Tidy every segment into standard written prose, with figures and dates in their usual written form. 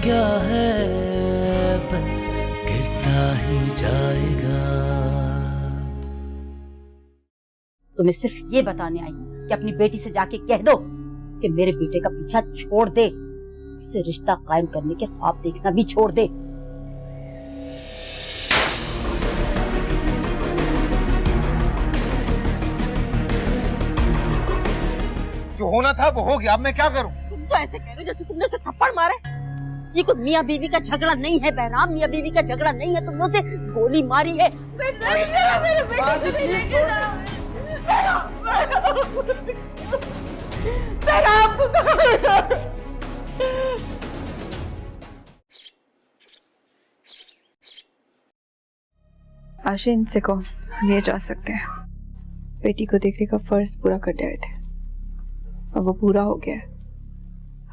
क्या है बस गिरता ही जाएगा। तो मैं सिर्फ ये बताने आई हूँ कि अपनी बेटी से जाके कह दो कि मेरे बेटे का पीछा छोड़ दे, उससे रिश्ता कायम करने के ख्वाब देखना भी छोड़ दे। जो होना था वो हो गया, अब मैं क्या करूं? तुम तो ऐसे कह रहे हो जैसे तुमने उसे थप्पड़ मारा है। ये कोई मियाँ बीवी का झगड़ा नहीं है बहराम, मियाँ बीवी का झगड़ा नहीं है, तुमने उसे गोली मारी है। आशा इनसे कहो हम ये जा सकते हैं। बेटी को देखने का फर्ज पूरा करने आए थे, अब वो पूरा हो गया है।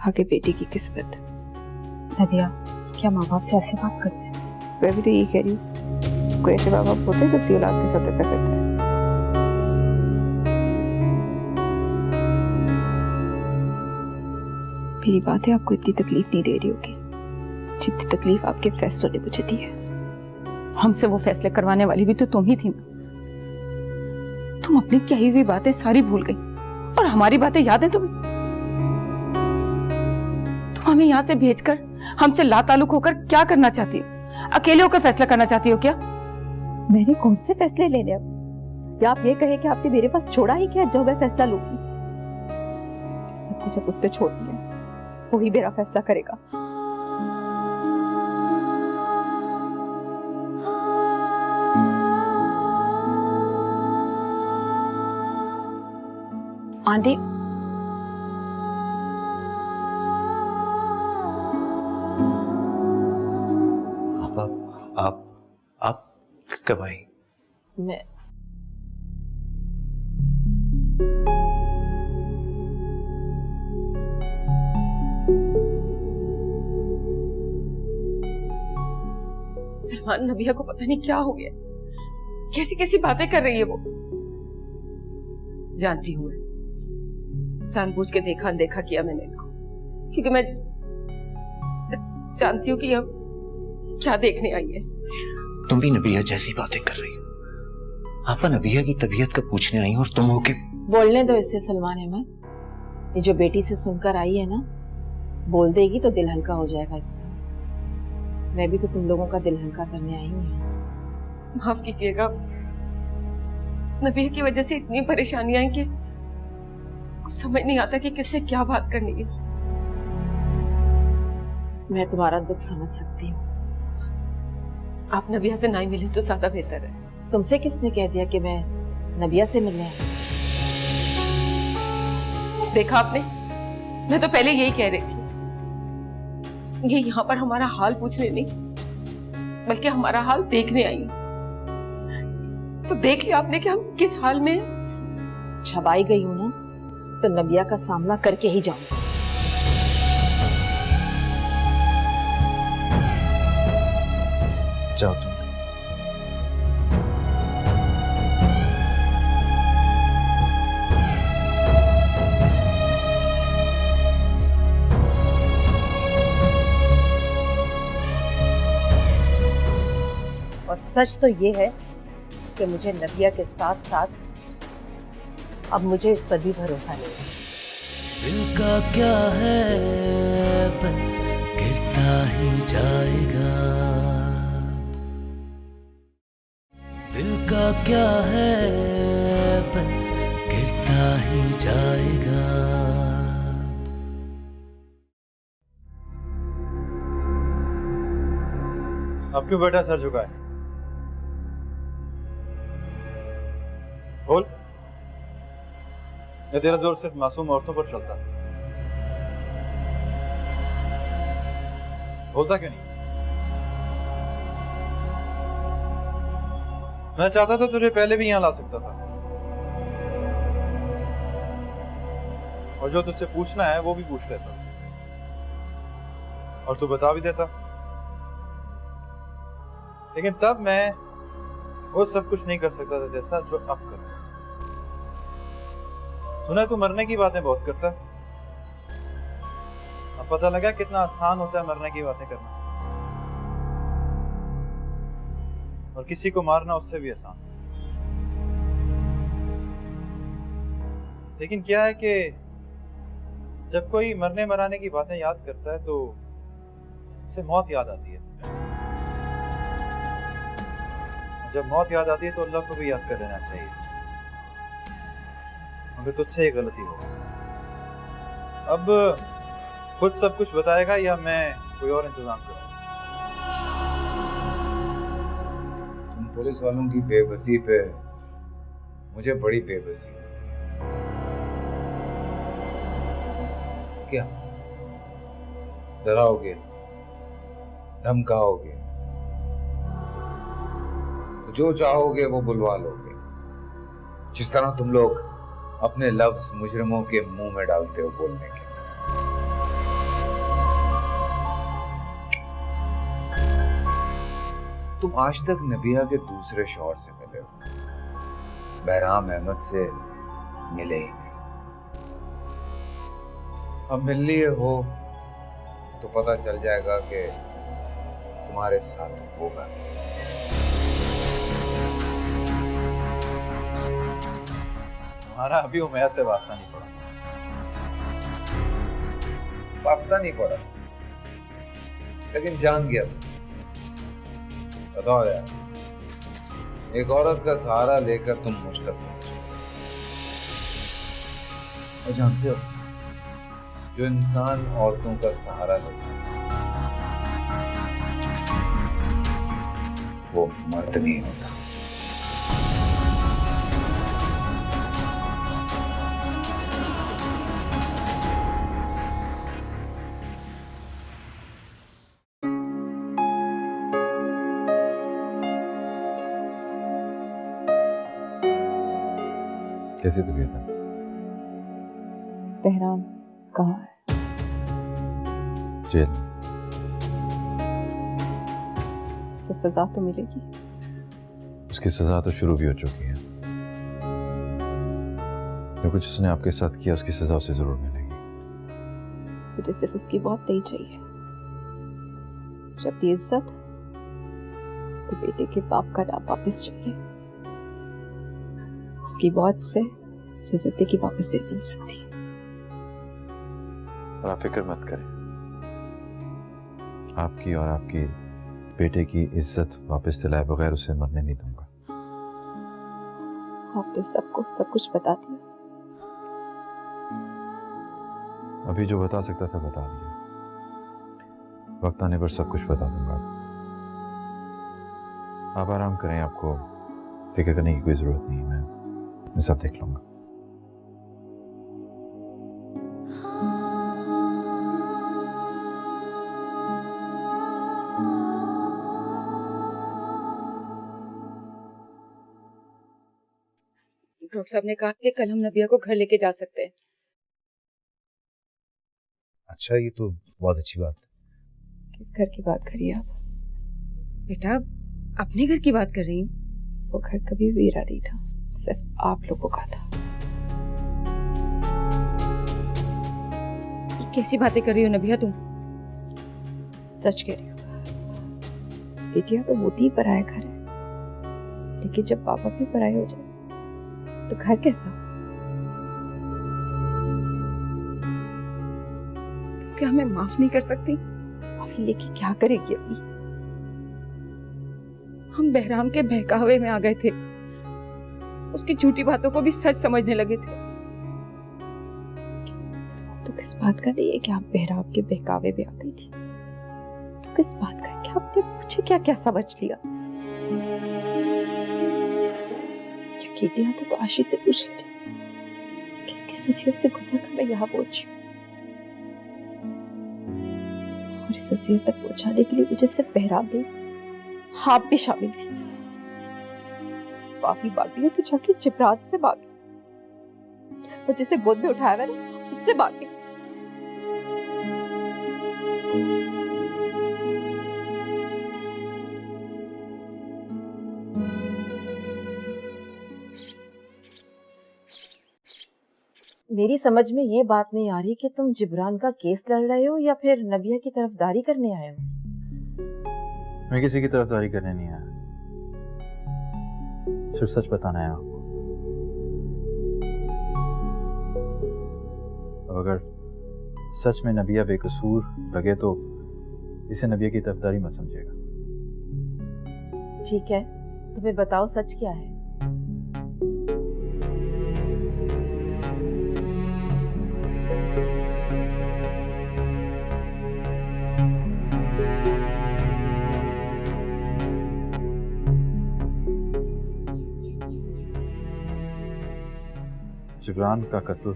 आगे बेटी की किस्मत। नदिया, क्या माँ बाप से ऐसे बात करते हैं? मैं भी तो यही कह रही हूँ, कोई ऐसे माँ बाप होते हैं जो अपनी औलाद के साथ ऐसा करते हैं। मेरी बातें आपको इतनी तकलीफ नहीं दे रही होगी जितनी तकलीफ आपके फैसलों ने मुझे दी है। हमसे वो फैसले करवाने वाली भी तो तुम ही थी ना। तुम अपनी कही हुई बातें सारी भूल गई और हमारी बातें याद है तुम्हें? तुम हमें यहाँ से भेजकर हमसे लाताल्लुक होकर क्या करना चाहती हो? अकेले होकर फैसला करना चाहती हो क्या? मैंने कौन से फैसले लेने अब? या आप ये कहे कि आपने मेरे पास छोड़ा ही क्या जो मैं फैसला लूंगी? सब कुछ अब उस पर छोड़ दिया, वही मेरा फैसला करेगा। आंटी, आप कब आई? मैं सलमान, नबिया को पता नहीं क्या हो गया, कैसी कैसी बातें कर रही है वो। जानती हूँ मैं, जानबूझ के देखा अनदेखा किया मैंने इनको, क्योंकि मैं जानती हूँ कि अब क्या देखने आई है। तुम भी नबिया जैसी बातें कर रही हो। आपा नबिया की तबीयत का पूछने आई हो और तुम होके। बोलने दो इससे सलमान अहमद, ये जो बेटी से सुनकर आई है ना, बोल देगी तो दिल हल्का हो जाएगा इसका। मैं भी तो तुम लोगों का दिल हल्का करने आई हूँ। माफ कीजिएगा, नबिया की वजह से इतनी परेशानियां हैं कि कुछ समझ नहीं आता कि किससे क्या बात करनी है। मैं तुम्हारा दुख समझ सकती हूँ। आप नबिया से ना ही मिले तो ज्यादा बेहतर है। तुमसे किसने कह दिया कि मैं नबिया से मिलने आई? देखा आपने, मैं तो पहले यही कह रही थी, ये यहाँ पर हमारा हाल पूछने नहीं बल्कि हमारा हाल देखने आई। तो देख लिया आपने कि हम किस हाल में। छबाई गई हूं ना, तो नबिया का सामना करके ही जाऊंगा। जाओ तुम। और सच तो ये है कि मुझे नबिया के साथ साथ अब मुझे इस पर भी भरोसा नहीं है। दिल का क्या है बस गिरता ही जाएगा। दिल का क्या है बस गिरता ही जाएगा। अब क्यों बेटा सर झुका है? बोल, या तेरा जोर सिर्फ मासूम औरतों पर चलता? बोलता क्यों नहीं? मैं चाहता था तुझे पहले भी यहां ला सकता था, और जो तुझसे पूछना है वो भी पूछ लेता और तू बता भी देता। लेकिन तब मैं वो सब कुछ नहीं कर सकता था जैसा जो अब कर। सुना तू मरने की बातें बहुत करता, अब अब पता लगा कितना आसान होता है मरने की बातें करना, और किसी को मारना उससे भी आसान। लेकिन क्या है कि जब कोई मरने मराने की बातें याद करता है तो उसे मौत याद आती है। जब मौत याद आती है तो अल्लाह को भी याद कर लेना चाहिए, मगर तुझसे ये गलती हो। अब खुद सब कुछ बताएगा या मैं कोई और इंतजाम करूं? तुम पुलिस वालों की बेबसी पे मुझे बड़ी बेबसी होती है। क्या डराओगे, धमकाओगे, तो जो चाहोगे वो बुलवा लोगे, जिस तरह तुम लोग अपने लफ्ज मुजरिमों के मुंह में डालते हो बोलने के। तुम आज तक नबिया के दूसरे शौहर से मिले हो, बहराम अहमद से मिले ही नहीं। अब मिल लिए हो तो पता चल जाएगा कि तुम्हारे साथ होगा क्या। तुम्हारा अभी उमैया से वास्ता नहीं पड़ा। वास्ता नहीं पड़ा, लेकिन जान गया तुम। बताओ यार, एक औरत का सहारा लेकर तुम मुझ तक पहुंचे, और जानते हो जो इंसान औरतों का सहारा लेता है वो मर्द नहीं होता। कैसी तबीयत है? बहराम कहाँ है? जेल। उससे सजा तो मिलेगी। उसकी सजा तो शुरू भी हो चुकी है। जो कुछ उसने आपके साथ किया उसकी सजा उसे जरूर मिलेगी। मुझे सिर्फ उसकी मौत नहीं चाहिए। जब दी इज्जत तो बेटे के बाप का नाम वापस चाहिए। उसकी मौत से मुझे जिंदगी वापस नहीं मिल सकती। और आप फिक्र मत करें, आपकी और आपकी बेटे की इज्जत वापस दिलाए बगैर उसे मरने नहीं दूंगा। आपने सबको सब कुछ बता दिया। अभी जो बता सकता था बता दिया, वक्त आने पर सब कुछ बता दूंगा। आप आराम करें, आपको फिक्र करने की कोई जरूरत नहीं है। मैं सब देख लूंगा। डॉक्टर साहब ने कहा कि कल हम नबिया को घर लेके जा सकते हैं। अच्छा, ये तो बहुत अच्छी बात है। किस घर की बात करिए आप? बेटा, अपने घर की बात कर रही हूँ। वो घर कभी भी मेरा नहीं था, सिर्फ आप लोगों का था। ये कैसी बातें कर रही हो नबिया तुम? सच कह रही हो। बेटियां तो होती ही पराया घर है, लेकिन जब पापा भी पराए हो जाए तो घर कैसा? तुम क्या हमें माफ नहीं कर सकती? माफी लेके क्या करेगी अभी? हम बहराम के बहकावे में आ गए थे, उसकी झूठी बातों को भी सच समझने लगे थे। तो किस बात का नहीं है कि आप बहराम के बहकावे में आ गई थी? तो किस बात का है कि आपने मुझे क्या क्या समझ लिया? यकीन नहीं आता तो आशीष से पूछ लीजिए किस किस नसीहत से गुजर कर मैं यहाँ पहुंची। और इस नसीहत तक पहुंचाने के लिए मुझे सिर्फ बहराम नहीं, आप भी शामिल थी। माफी मांगी है तो जाके जिब्रान से मांगी, और जिसे गोद में उठाया हुआ ना उससे मांगी। मेरी समझ में ये बात नहीं आ रही कि तुम जिब्रान का केस लड़ रहे हो या फिर नबिया की तरफदारी करने आए हो। मैं किसी की तरफदारी करने नहीं आया, सिर्फ सच बताना है आपको। अब अगर सच में नबिया बेकसूर लगे तो इसे नबिया की तरफदारी मत समझिएगा। ठीक है, तो फिर बताओ सच क्या है। जिब्रान का कत्ल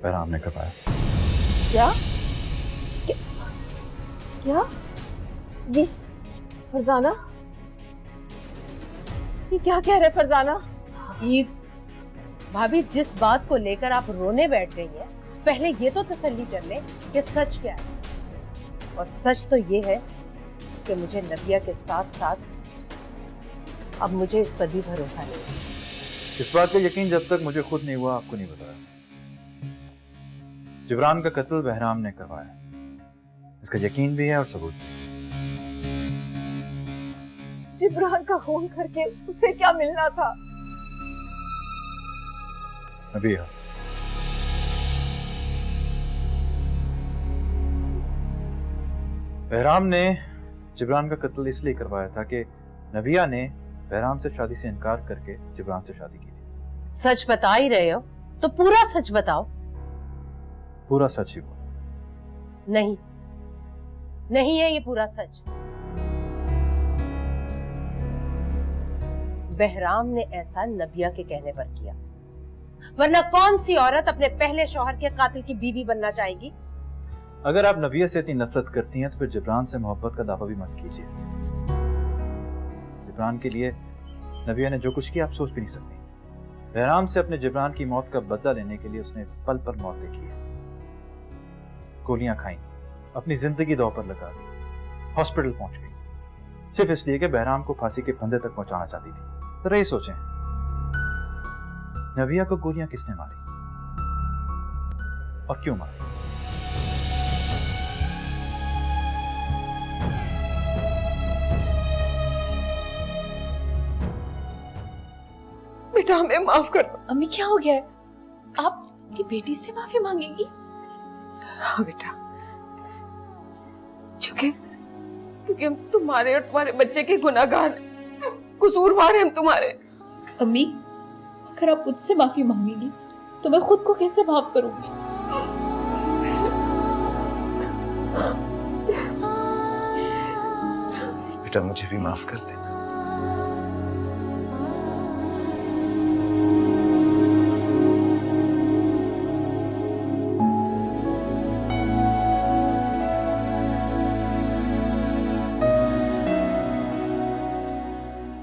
बहराम ने करवाया। क्या क्या ये फरजाना, ये क्या कह रहे फरजाना? ये भाभी, जिस बात को लेकर आप रोने बैठ गई हैं, पहले ये तो तसल्ली कर ले कि सच क्या है। और सच तो ये है कि मुझे नबिया के साथ साथ अब मुझे इस पर भी भरोसा नहीं है। इस बात का यकीन जब तक मुझे खुद नहीं हुआ आपको नहीं बताया। जिब्रान का कत्ल बहराम ने करवाया, इसका यकीन भी है और सबूत भी। जिब्रान का खून करके उसे क्या मिलना था? नबिया, बहराम ने जिब्रान का कत्ल इसलिए करवाया था कि नबिया ने बहराम से शादी से इनकार करके जिब्रान से शादी की थी। सच बता ही रहे हो तो पूरा सच बताओ। पूरा सच ही बोला। नहीं, नहीं है ये पूरा सच। बहराम ने ऐसा नबिया के कहने पर किया, वरना कौन सी औरत अपने पहले शौहर के कातिल की बीवी बनना चाहेगी? अगर आप नबिया से इतनी नफरत करती हैं तो फिर जिब्रान से मोहब्बत का दावा भी मत कीजिए। जिब्रान के लिए नबिया ने जो कुछ किया आप सोच भी नहीं सकती। बहराम से अपने जिब्रान की मौत का बदला लेने के लिए उसने पल पर मौत देखी है। गोलियां खाई, अपनी जिंदगी दांव पर लगा दी, हॉस्पिटल पहुंच गई, सिर्फ इसलिए कि बहराम को फांसी के फंदे तक पहुंचाना चाहती थी। तो ये सोचें, नबिया को गोलियां किसने मारी और क्यों मारी? बेटा हमें माफ कर दो। अम्मी क्या हो गया है? आप अपनी बेटी से माफी मांगेंगी? हाँ बेटा, क्योंकि हम तुम्हारे और तुम्हारे बच्चे के गुनाहगार, कसूरवार हैं हम तुम्हारे। अम्मी, अगर आप मुझसे माफी मांगेंगी तो मैं खुद को कैसे माफ करूंगी? बेटा मुझे भी माफ कर देना।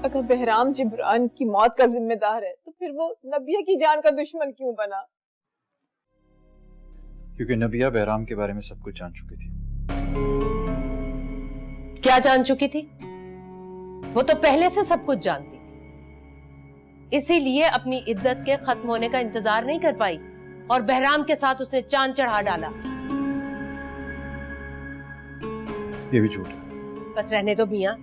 अगर बहराम जिब्रान की मौत का जिम्मेदार है तो फिर वो नबिया की जान का दुश्मन क्यों बना? क्योंकि नबिया बहराम के बारे में सब कुछ जान चुकी थी। क्या जान चुकी थी? वो तो पहले से सब कुछ जानती थी, इसीलिए अपनी इद्दत के खत्म होने का इंतजार नहीं कर पाई और बहराम के साथ उसने चांद चढ़ा डाला। ये भी झूठ है। बस रहने दो मियां,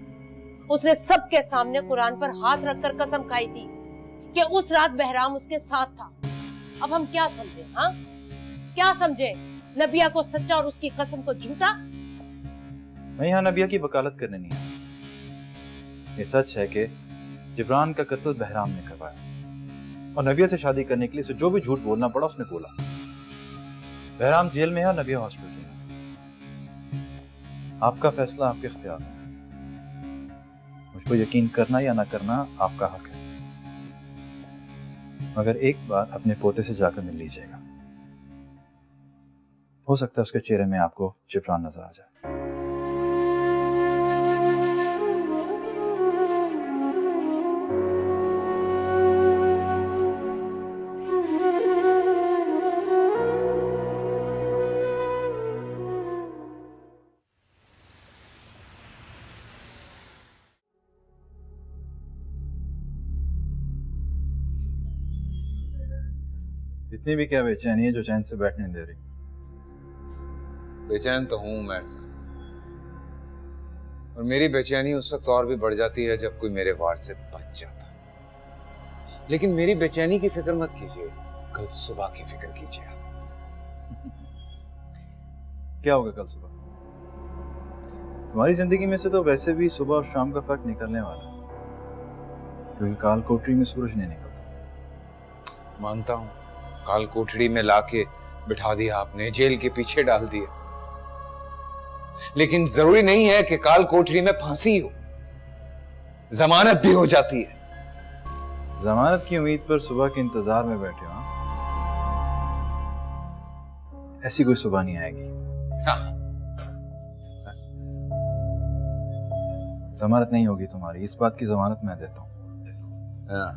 उसने सबके सामने कुरान पर हाथ रखकर कसम खाई थी कि उस रात बहराम उसके साथ था। अब हम क्या समझे? हाँ, क्या समझे? नबिया को सच्चा और उसकी कसम को झूठा? मैं यहाँ नबिया की वकालत करने नहीं आया। ये सच है कि जिब्रान का कत्ल बहराम ने करवाया और नबिया से शादी करने के लिए उसे जो भी झूठ बोलना पड़ा उसने बोला। बहराम जेल में है और नबिया हॉस्पिटल में। आपका फैसला आपके इख्तियार में है। मुझको यकीन करना या ना करना आपका हक है, मगर एक बार अपने पोते से जाकर मिल लीजिएगा। हो सकता है उसके चेहरे में आपको जिब्रान नजर आ जाए। इतनी भी क्या बेचैनी है जो चैन से बैठने नहीं दे रही? बेचैन तो हूं उमैर साहब, और मेरी बेचैनी उस वक्त और भी बढ़ जाती है जब कोई मेरे वार से बच जाता है। लेकिन मेरी बेचैनी की फिक्र मत कीजिए, कल सुबह की फिक्र कीजिए। क्या होगा कल सुबह? तुम्हारी जिंदगी में से तो वैसे भी सुबह और शाम का फर्क निकलने वाला है, क्योंकि काल कोठरी में सूरज नहीं निकलता। मानता हूं, काल कोठरी में लाके बिठा दिया आपने, जेल के पीछे डाल दिया, लेकिन जरूरी नहीं है कि काल कोठरी में फांसी हो, जमानत भी हो जाती है। जमानत की उम्मीद पर सुबह के इंतजार में बैठे हो? हाँ? ऐसी कोई सुबह नहीं आएगी। हाँ। जमानत नहीं होगी तुम्हारी, इस बात की जमानत मैं देता हूं। हाँ।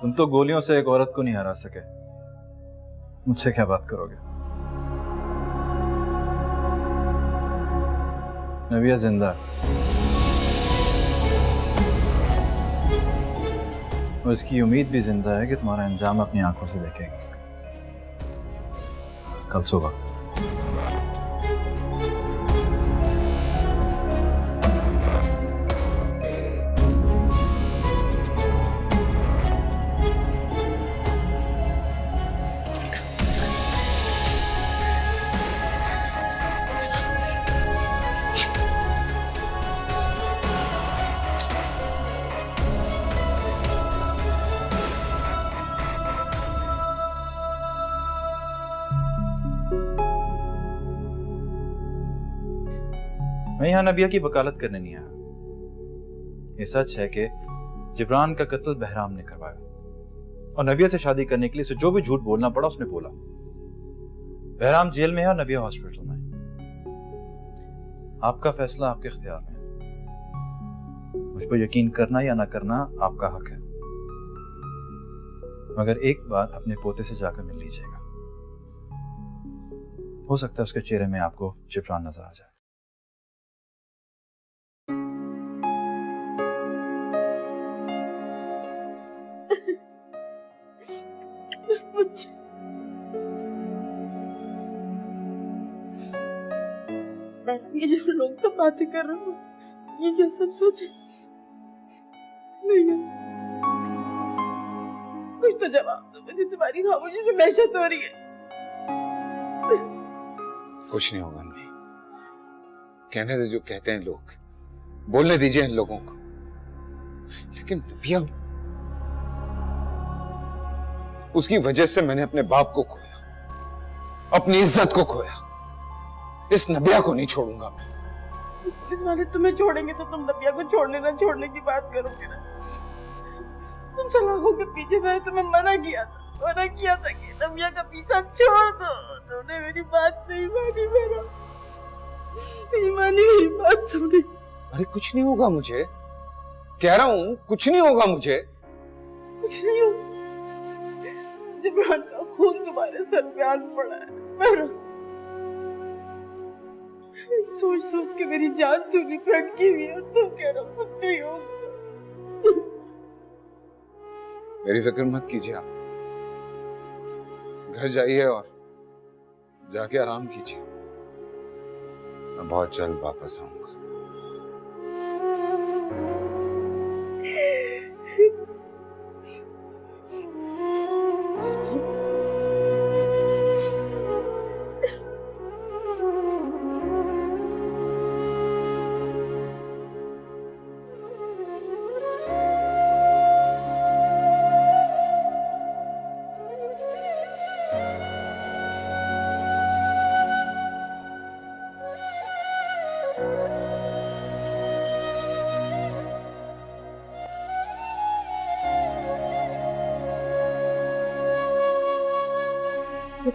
तुम तो गोलियों से एक औरत को नहीं हरा सके, मुझसे क्या बात करोगे? नबिया जिंदा है और इसकी उम्मीद भी जिंदा है कि तुम्हारा अंजाम अपनी आंखों से देखेगी कल सुबह। मैं यहां नबिया की वकालत करने नहीं आया। ये सच है कि जिब्रान का कत्ल बहराम ने करवाया और नबिया से शादी करने के लिए उसे जो भी झूठ बोलना पड़ा उसने बोला। बहराम जेल में है और नबिया हॉस्पिटल में है। आपका फैसला आपके इख्तियार में है। मुझ पर यकीन करना या ना करना आपका हक है, मगर एक बार अपने पोते से जाकर मिल लीजिएगा। हो सकता है उसके चेहरे में आपको जिब्रान नजर आ जाए। ये जो लोग सब बातें कर रहे हो, ये क्या सब सच है? नहीं, कुछ तो जवाब दो मुझे, तुम्हारी खामोशी से दहशत हो रही है। कुछ नहीं होगा अम्मी, कहने दे जो कहते हैं लोग, बोलने दीजिए इन लोगों को। लेकिन नबिया, उसकी वजह से मैंने अपने बाप को खोया, अपनी इज्जत को खोया। इस नबिया को नहीं छोड़ूंगा मैं। पुलिस वाले तुम्हें छोड़ेंगे तो तुम नबिया को छोड़ने ना छोड़ने की बात करोगे ना? तुम सलाखों के पीछे मैंने तुम्हें मना किया था कि नबिया का पीछा छोड़ दो। तुमने मेरी बात नहीं मानी, नहीं मानी मेरी बात तुमने। अरे कुछ नहीं होगा मुझे, कह रहा हूं कुछ नहीं होगा मुझे। कुछ नहीं होगा। जिब्रान का खून तुम्हारे सर पे आन पड़ा है। सोच सोच के मेरी जान सूली पे अटकी हुई है। तुम कह रहे हो कुछ नहीं होगा। मेरी फिक्र मत कीजिए आप, घर जाइए और जाके आराम कीजिए। मैं बहुत जल्द वापस आऊंगा।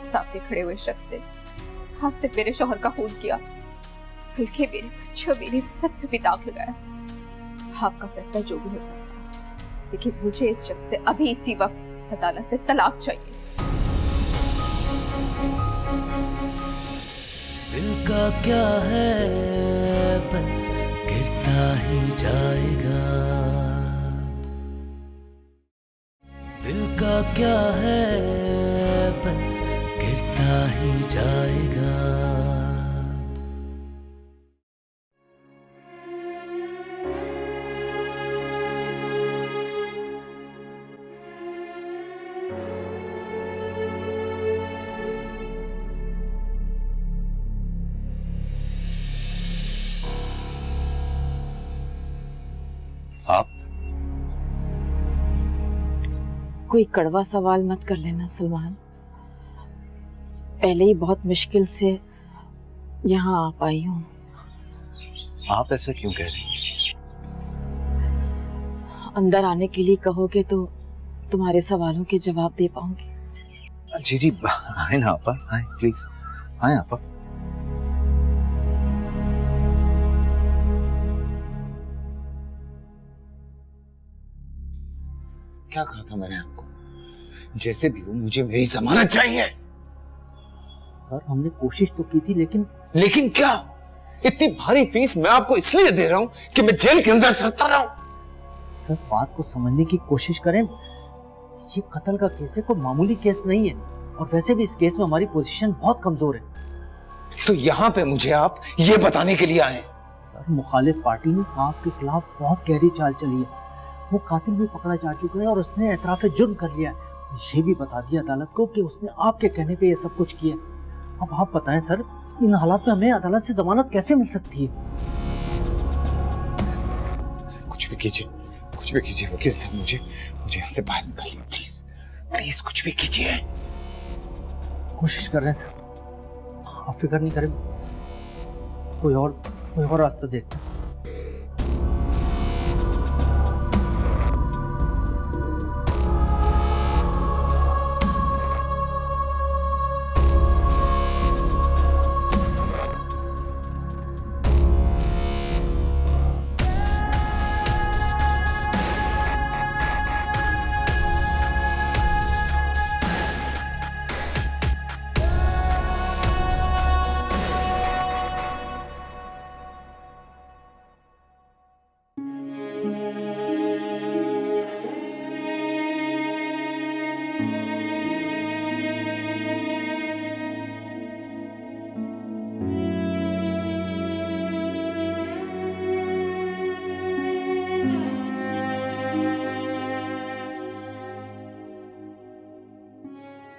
सामने खड़े हुए शख्स ने हाथ से मेरे शौहर का खून किया, बल्कि मेरे बच्चों मेरी इज्जत पे भी दाग लगाया। आपका फैसला जो भी हो जैसा, लेकिन मुझे इस शख्स से अभी इसी वक्त अदालत में तलाक चाहिए। दिल का क्या है, बस गिरता ही जाएगा। दिल का क्या है, बस गिरता ही जाएगा। आप कोई कड़वा सवाल मत कर लेना सलमान। पहले ही बहुत मुश्किल से यहाँ आ पाई हूँ। आप ऐसा क्यों कह रही हैं? अंदर आने के लिए कहोगे तो तुम्हारे सवालों के जवाब दे पाऊंगी। जी जी, आए ना आपा, आए प्लीज, आए आपा। क्या कहा था मैंने आपको? जैसे भी हो मुझे मेरी जमानत चाहिए। सर हमने कोशिश तो की थी, लेकिन क्या? इतनी भारी फीस मैं आपको इसलिए दे रहा हूं कि मैं जेल के अंदर सड़ता रहूं? सर बात को समझने की कोशिश करें, ये कत्ल का केस है, कोई मामूली केस नहीं है, और वैसे भी इस केस में हमारी पोजीशन बहुत कमजोर है। तो यहाँ पे मुझे आप ये बताने के लिए आए? सर मुखालिफ पार्टी ने आपके खिलाफ बहुत गहरी चाल चली है, वो कातिल भी पकड़ा जा चुका है और उसने एतराफ़े जुर्म कर लिया है। ये भी बता दिया अदालत को कि उसने आपके कहने पे ये सब कुछ किया। अब आप बताएं सर, इन हालात में हमें अदालत से जमानत कैसे मिल सकती है? कुछ भी कीजिए वकील साहब, मुझे यहाँ से बाहर निकालिए प्लीज, प्लीज कुछ भी कीजिए। कोशिश कर रहे हैं सर, आप फिक्र नहीं करें, कोई और रास्ता देखते हैं।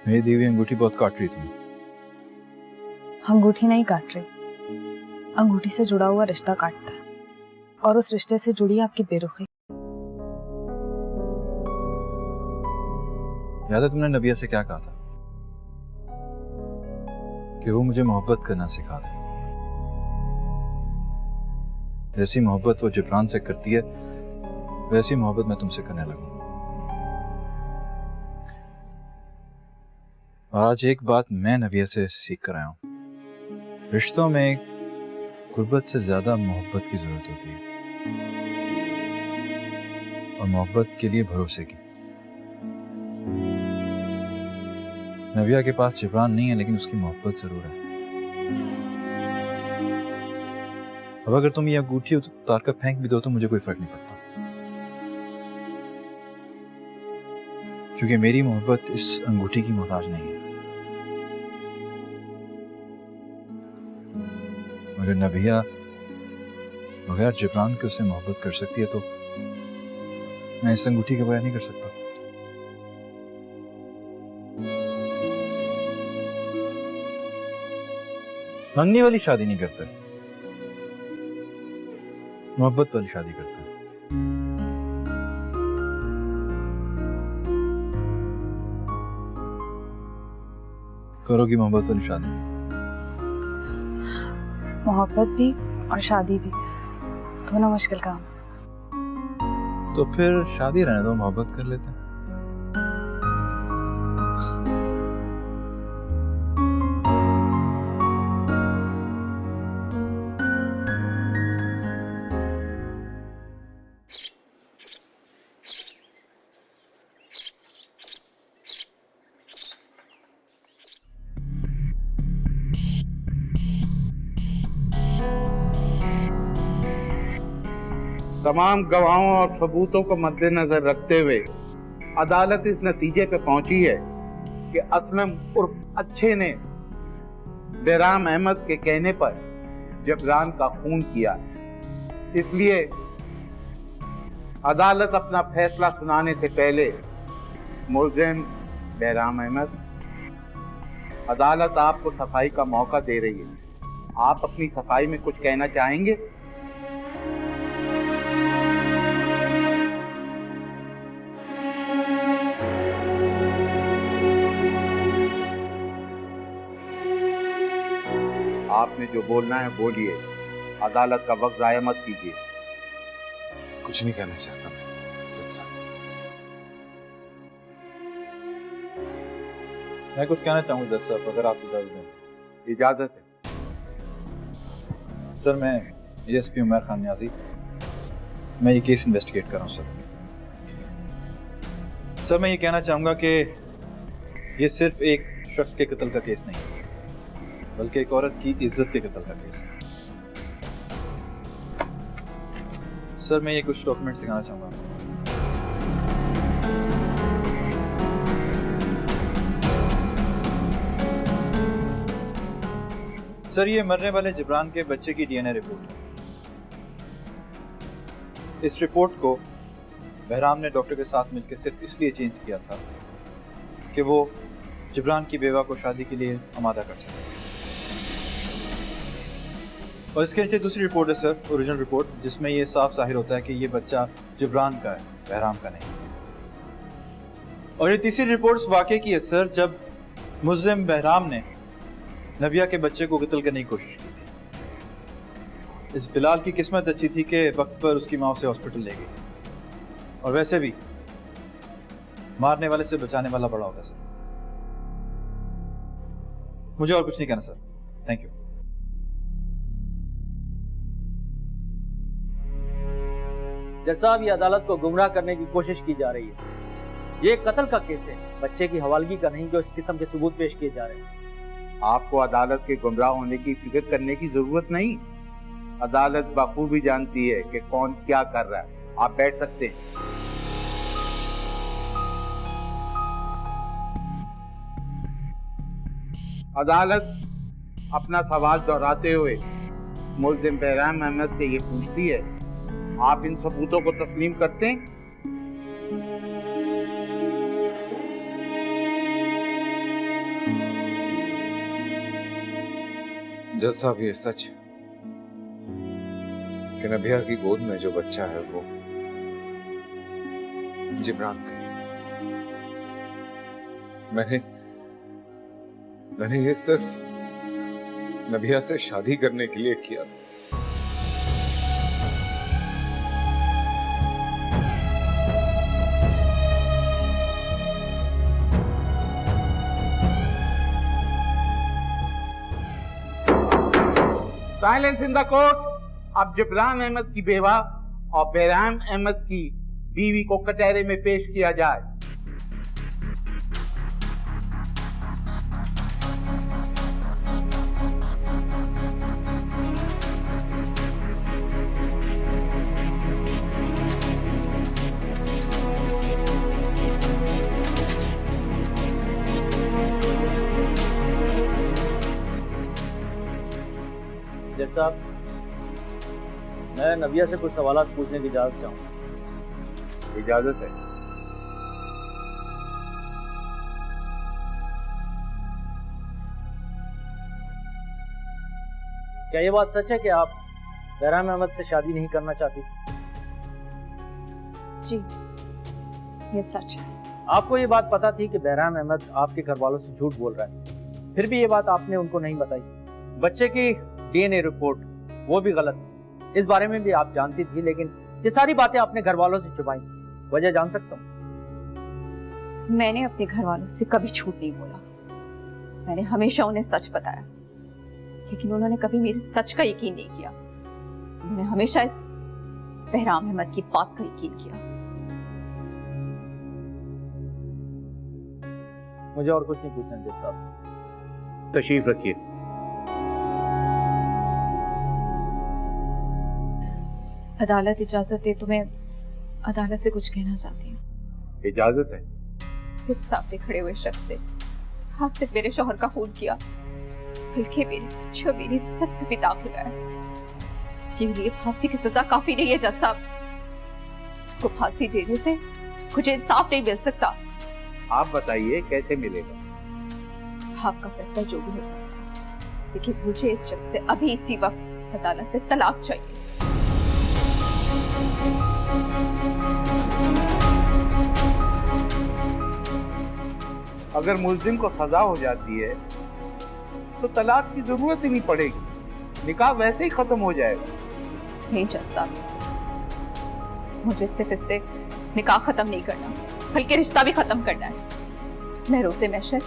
मेरी दी हुई अंगूठी बहुत काट रही तुम। अंगूठी नहीं काट रही, अंगूठी से जुड़ा हुआ रिश्ता काटता है, और उस रिश्ते से जुड़ी आपकी बेरुखी। याद है तुमने नबिया से क्या कहा था? कि वो मुझे मोहब्बत करना सिखा दे। जैसी मोहब्बत वो जिब्रान से करती है, वैसी मोहब्बत मैं तुमसे करने लगूं। आज एक बात मैं नबिया से सीख कर आया हूं, रिश्तों में गुर्बत से ज्यादा मोहब्बत की जरूरत होती है, और मोहब्बत के लिए भरोसे की। नबिया के पास जिब्रान नहीं है, लेकिन उसकी मोहब्बत जरूर है। अब अगर तुम ये अंगूठी उतार कर फेंक भी दो तो मुझे कोई फर्क नहीं पड़ता, क्योंकि मेरी मोहब्बत इस अंगूठी की मोहताज नहीं है। अगर नबिया बगैर जिब्रान के उससे मोहब्बत कर सकती है, तो मैं इस अंगूठी के बगैर नहीं कर सकता। मंगनी वाली शादी नहीं करते, मोहब्बत वाली शादी करते हैं। करोगी मोहब्बत वाली शादी? मोहब्बत भी और शादी भी दोनों मुश्किल काम। तो फिर शादी रहने दो, मोहब्बत कर लेते हैं। तमाम गवाहों और सबूतों को मद्देनजर रखते हुए अदालत इस नतीजे पे पहुंची है कि असलम उर्फ अच्छे ने बहराम अहमद के कहने पर जबरान का खून किया। इसलिए अदालत अपना फैसला सुनाने से पहले मुलजिम बहराम अहमद, अदालत आपको सफाई का मौका दे रही है। आप अपनी सफाई में कुछ कहना चाहेंगे? आपने जो बोलना है बोलिए, अदालत का वक्त जाया मत कीजिए। कुछ नहीं कहना चाहता मैं जज साहब। मैं कुछ कहना चाहूँगा जज साहब, अगर आप इजाजत दें। इजाजत है। सर, मैं एएसपी उमर खान न्याजी, मैं ये केस इन्वेस्टिगेट कर रहा हूँ सर, मैं ये कहना चाहूँगा कि ये सिर्फ एक शख्स के कत्ल का केस नहीं है, बल्कि एक औरत की इज्जत के कत्ल का केस है। सर, मैं ये कुछ डॉक्यूमेंट्स दिखाना चाहूँगा। सर, ये मरने वाले जिब्रान के बच्चे की डीएनए रिपोर्ट है। इस रिपोर्ट को बहराम ने डॉक्टर के साथ मिलकर सिर्फ इसलिए चेंज किया था कि वो जिब्रान की बेवा को शादी के लिए आमादा कर सके। और इसके नीचे दूसरी रिपोर्ट है सर, ओरिजिनल रिपोर्ट, जिसमें ये साफ जाहिर होता है कि ये बच्चा जिब्रान का है, बहराम का नहीं। और ये तीसरी रिपोर्ट वाकई की है सर, जब मुल्जिम बहराम ने नबिया के बच्चे को कत्ल करने की कोशिश की थी। इस बिलाल की किस्मत अच्छी थी कि वक्त पर उसकी माँ उसे हॉस्पिटल ले गई। और वैसे भी मारने वाले से बचाने वाला बड़ा होता है सर। मुझे और कुछ नहीं कहना सर, थैंक यू। जज साहब, ये अदालत को गुमराह करने की कोशिश की जा रही है। ये एक कत्ल का केस है, बच्चे की हवालगी का नहीं, जो इस किस्म के सबूत पेश किए जा रहे हैं। आपको अदालत के गुमराह होने की फिक्र करने की जरूरत नहीं। अदालत बखूबी जानती है कि कौन क्या कर रहा है। आप बैठ सकते हैं। अदालत अपना सवाल दोहराते हुए मुल्जिम बहराम अहमद से ये पूछती है, आप इन सबूतों को तस्लीम करते हैं? जज साहब, ये सच कि नबिया की गोद में जो बच्चा है वो जिब्रान का है। मैंने ये सिर्फ नबिया से शादी करने के लिए किया। Silence in the court. अब जिब्रान अहमद की बेवा और बहराम अहमद की बीवी को कटहरे में पेश किया जाए। जज साहब, मैं नबिया से कुछ सवालात पूछने की इजाजत चाहूँगा। इजाजत है। क्या ये बात सच है कि आप बहराम अहमद से शादी नहीं करना चाहती? जी, ये सच है। आपको ये बात पता थी कि बहराम अहमद आपके घर वालों से झूठ बोल रहा है, फिर भी ये बात आपने उनको नहीं बताई। बच्चे की डीएनए रिपोर्ट वो भी गलत थी, इस बारे में भी आप जानती थी, लेकिन ये सारी बातें आपने घर वालों से छुपाई। वजह जान सकता हूँ? मैंने अपने घर वालों से कभी झूठ नहीं बोला। मैंने हमेशा उन्हें सच बताया, लेकिन उन्होंने कभी मेरे सच का यकीन नहीं किया। उन्होंने हमेशा इस बहराम अहमद की बात का यकीन किया। मुझे और कुछ नहीं पूछना जज साहब। तशरीफ रखिए। अदालत इजाजत दे तो मैं अदालत से कुछ कहना चाहती हूँ। इजाजत है। इस सामने खड़े हुए शख्स ने हाथ से मेरे शौहर का खून किया, बल्कि मेरे बच्चे और मेरी इज्जत पे भी दाग लगाया। इसके लिए फांसी की सजा काफी नहीं है जज साहब। इसको फांसी देने से मुझे इंसाफ नहीं मिल सकता। आप बताइए कैसे मिलेगा? आपका फैसला जो भी हो जज साहब, लेकिन मुझे इस शख्स से अभी इसी वक्त अदालत में तलाक चाहिए। अगर मुल्जिम को सजा हो जाती है तो तलाक की जरूरत ही नहीं पड़ेगी, निकाह वैसे ही खत्म हो जाएगा। नहीं जज साहब, मुझे सिर्फ इससे निकाह खत्म नहीं करना, बल्कि रिश्ता भी खत्म करना है। मैं रोज़े महशर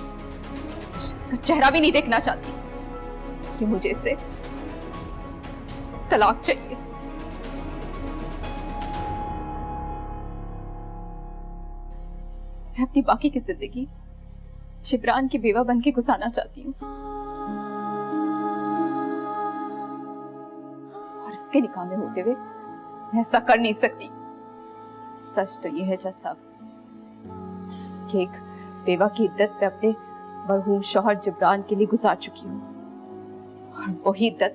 इसका चेहरा भी नहीं देखना चाहती, इसलिए मुझे इससे तलाक चाहिए। मैं अपनी बाकी की जिंदगी जिब्रान की बेवा बन के गुजारना चाहती हूँ, और इसके निकाह में होते हुए मैं ऐसा कर नहीं सकती। सच तो यह है जज साहब कि एक बेवा की इद्दत पे अपने मरहूम शौहर जिब्रान के लिए गुजार चुकी हूँ, और वही इद्दत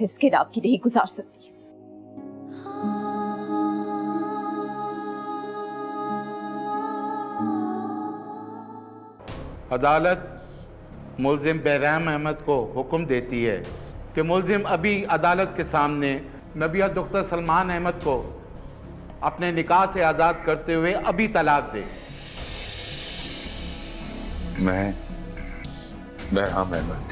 इसके नाम की नहीं गुजार सकती। अदालत मुल्जिम बहराम अहमद को हुक्म देती है कि मुल्जिम अभी अदालत के सामने नबिया दुख्तर सलमान अहमद को अपने निकाह से आज़ाद करते हुए अभी तलाक दे। मैं बहराम अहमद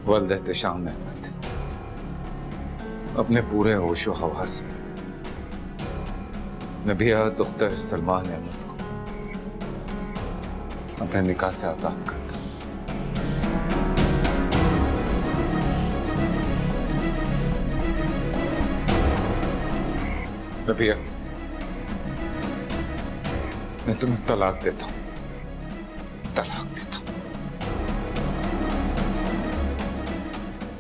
वल्द एहतशाम अहमद अपने पूरे होशो हवास में नबिया दुख्तर सलमान अहमद को अपने निकाह से आजाद करता हूं। नबिया, मैं तुम्हें तलाक देता हूं, तलाक देता हूं,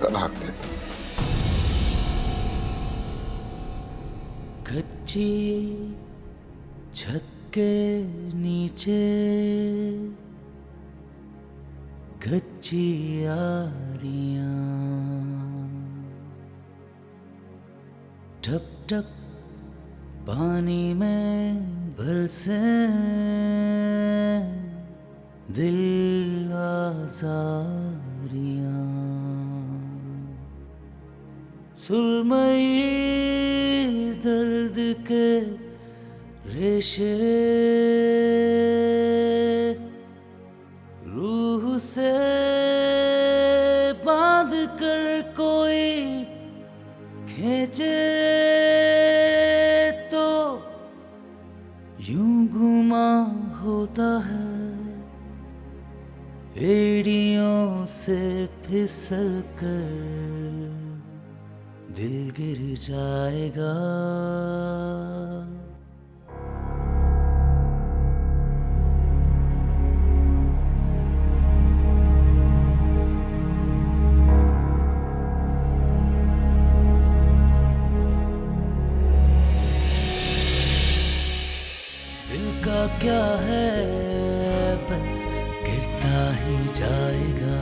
तलाक देता हूं। कच्ची छत के नीचे कच्ची यारियां, टप टप पानी में बरसे दिल आजारियां, सुरमई दर्द के रेशे रूह से बांध कर कोई खींचे तो यूं घुमा होता है, एड़ियों से फिसल कर दिल गिर जाएगा। क्या है बस गिरता ही जाएगा,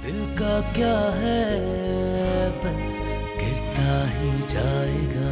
दिल का क्या है बस गिरता ही जाएगा।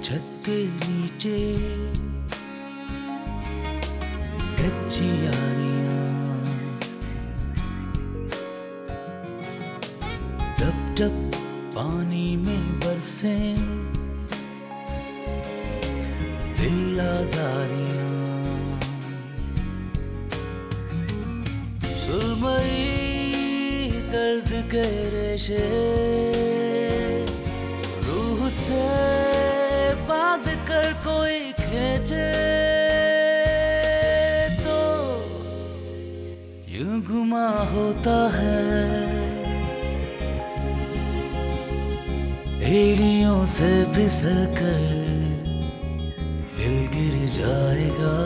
छत के नीचे कच्ची यारियां, टप टप पानी में बरसे दिल आजारियां सुरमई दर्द के रेशे रूह से बांध कर कोई खींचे तो यूं गुमा होता है एड़ियों से फिसल कर दिल गिर जाएगा।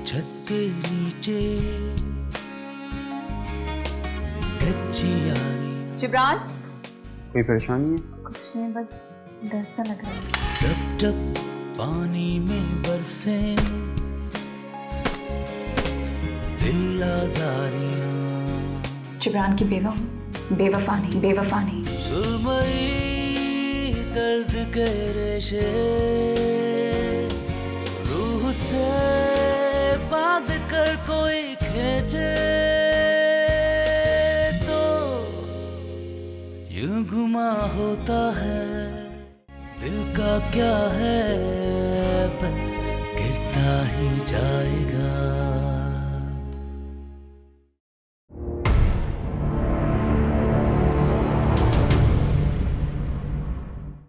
छत के नीचे कच्ची यारियां। जिब्रान, कोई परेशानी है? कुछ नहीं, बस डर सा लग रहा है। टप टप पानी में बरसे दिल आजारियां। जिब्रान की बेवफा नहीं। सुरमई दर्द के रेशे रूह से बांध कर कोई खींचे तो यूं गुमा होता है दिल का क्या है बस गिरता ही जाएगा।